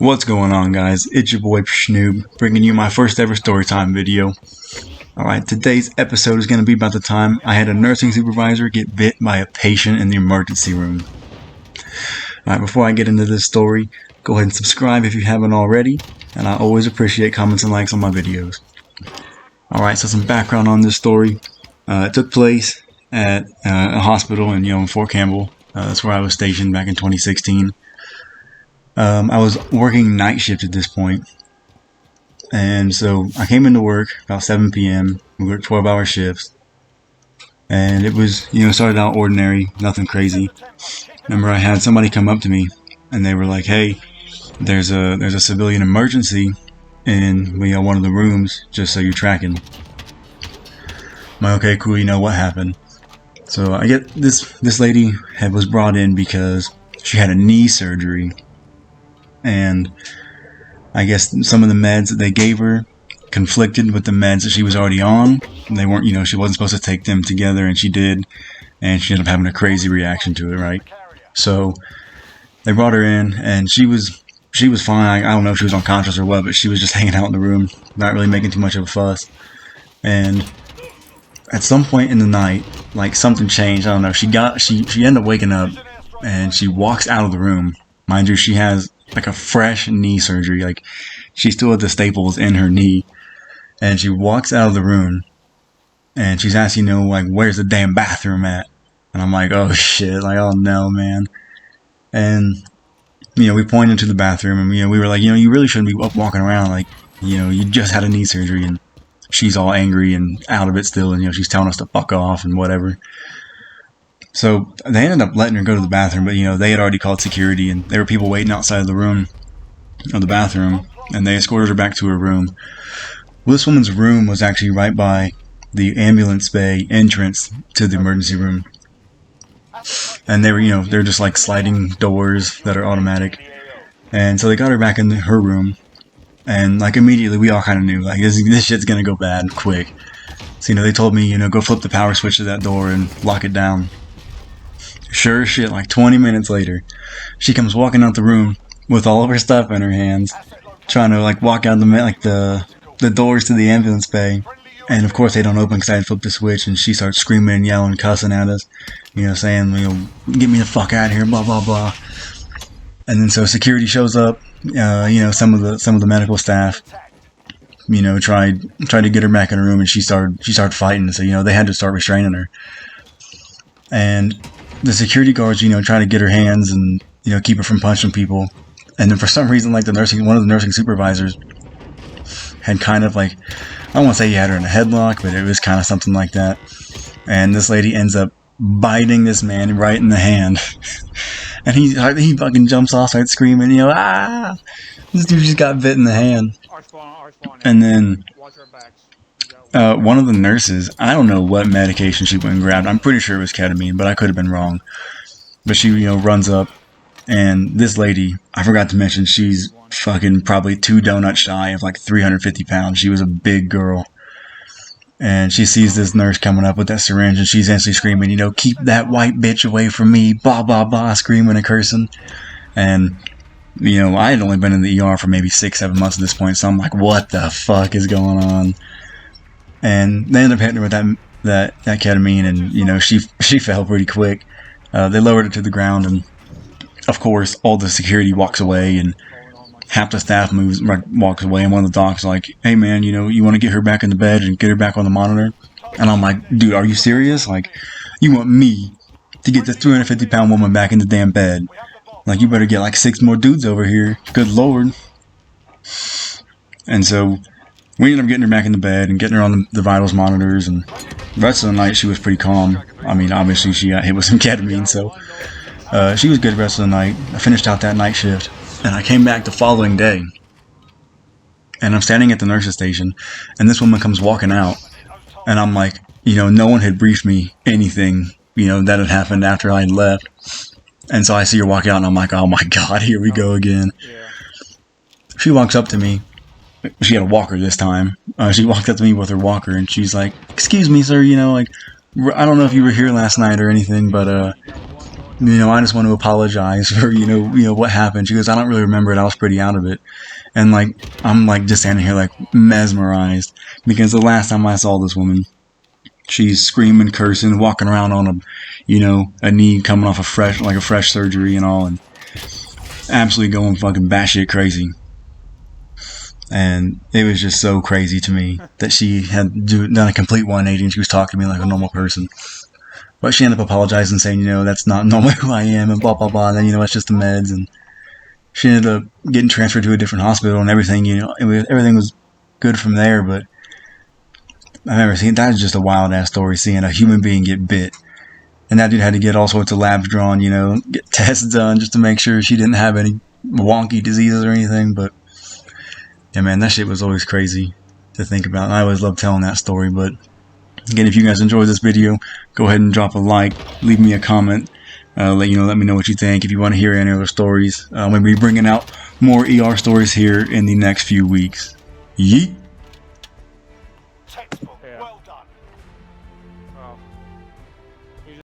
What's going on, guys? It's your boy Schnoob, bringing you my first ever storytime video. Alright, today's episode is going to be about the time I had a nursing supervisor get bit by a patient in the emergency room. Alright, before I get into this story, go ahead and subscribe if you haven't already, and I always appreciate comments and likes on my videos. Alright, so some background on this story. It took place at a hospital in Fort Campbell. That's where I was stationed back in 2016. I was working night shift at this point, and so I came into work about 7 p.m. We worked 12-hour shifts, and it was, started out ordinary, nothing crazy. Remember, I had somebody come up to me, and they were like, "Hey, there's a civilian emergency in one of the rooms, just so you're tracking." I'm like, "Okay, cool. What happened?" So I get this lady was brought in because she had a knee surgery. And I guess some of the meds that they gave her conflicted with the meds that she was already on. They weren't, she wasn't supposed to take them together, and she did. And she ended up having a crazy reaction to it, right? So they brought her in, and she was fine. I don't know if she was unconscious or what, but she was just hanging out in the room, not really making too much of a fuss. And at some point in the night, something changed. I don't know. She ended up waking up, and she walks out of the room. Mind you, she has a fresh knee surgery. She still had the staples in her knee, and she walks out of the room, and she's asking, where's the damn bathroom at? And I'm like, oh shit, oh no, man. And we pointed to the bathroom, and we were like, you really shouldn't be up walking around, you just had a knee surgery. And she's all angry and out of it still, and she's telling us to fuck off and whatever. So they ended up letting her go to the bathroom, but they had already called security, and there were people waiting outside of the bathroom, and they escorted her back to her room. Well, this woman's room was actually right by the ambulance bay entrance to the emergency room, and they were they're just sliding doors that are automatic. And so they got her back in her room, and immediately we all kind of knew this shit's gonna go bad quick. So they told me go flip the power switch to that door and lock it down. Sure as shit, 20 minutes later, she comes walking out the room with all of her stuff in her hands, trying to walk out the doors to the ambulance bay. And of course they don't open because I had flipped the switch, and she starts screaming and yelling, cussing at us, saying, "Get me the fuck out of here," blah blah blah. And then so security shows up, some of the medical staff, tried to get her back in her room, and she started fighting. So they had to start restraining her. And the security guards, try to get her hands and, keep her from punching people. And then for some reason, one of the nursing supervisors had kind of I don't want to say he had her in a headlock, but it was kind of something like that. And this lady ends up biting this man right in the hand. And he fucking jumps off, starts screaming, "Ah! This dude just got bit in the hand." And then one of the nurses, I don't know what medication she went and grabbed. I'm pretty sure it was ketamine, but I could have been wrong. But she, runs up, and this lady, I forgot to mention, she's fucking probably 2 donuts shy of 350 pounds. She was a big girl. And she sees this nurse coming up with that syringe, and she's instantly screaming, "Keep that white bitch away from me," blah, blah, blah, screaming and cursing. And, I had only been in the ER for maybe 6-7 months at this point, so I'm like, what the fuck is going on? And they ended up hitting her with that ketamine, and she fell pretty quick. They lowered her to the ground, and of course all the security walks away, and half the staff walks away, and one of the docs is like, "Hey man, you want to get her back in the bed and get her back on the monitor?" And I'm like, "Dude, are you serious? You want me to get this 350-pound woman back in the damn bed? You better get 6 more dudes over here. Good lord." And so we ended up getting her back in the bed and getting her on the vitals monitors, and the rest of the night she was pretty calm. I mean, obviously she got hit with some ketamine, so she was good the rest of the night. I finished out that night shift, and I came back the following day, and I'm standing at the nurse's station, and this woman comes walking out, and I'm like, no one had briefed me anything, that had happened after I had left. And so I see her walk out, and I'm like, oh my god, here we go again. She walks up to me. She had a walker this time. She walked up to me with her walker, and she's like, "Excuse me, sir, I don't know if you were here last night or anything, but I just want to apologize for, what happened. She goes, I don't really remember it. I was pretty out of it. And like, I'm like just standing here like mesmerized because the last time I saw this woman, she's screaming, cursing, walking around on a knee coming off a fresh surgery and all, and absolutely going fucking batshit crazy. And it was just so crazy to me that she had done a complete 180 and she was talking to me like a normal person. But she ended up apologizing, saying, that's not normally who I am, and blah, blah, blah. And then, it's just the meds. And she ended up getting transferred to a different hospital and everything, everything was good from there. But I remember seeing, that was just a wild-ass story, seeing a human being get bit. And that dude had to get all sorts of labs drawn, get tests done just to make sure she didn't have any wonky diseases or anything. But, yeah, man, that shit was always crazy to think about. And I always love telling that story. But, again, if you guys enjoyed this video, go ahead and drop a like, leave me a comment, let me know what you think. If you want to hear any other stories, I'm going to be bringing out more ER stories here in the next few weeks. Yeet! Textbook. Yeah. Well done. Well.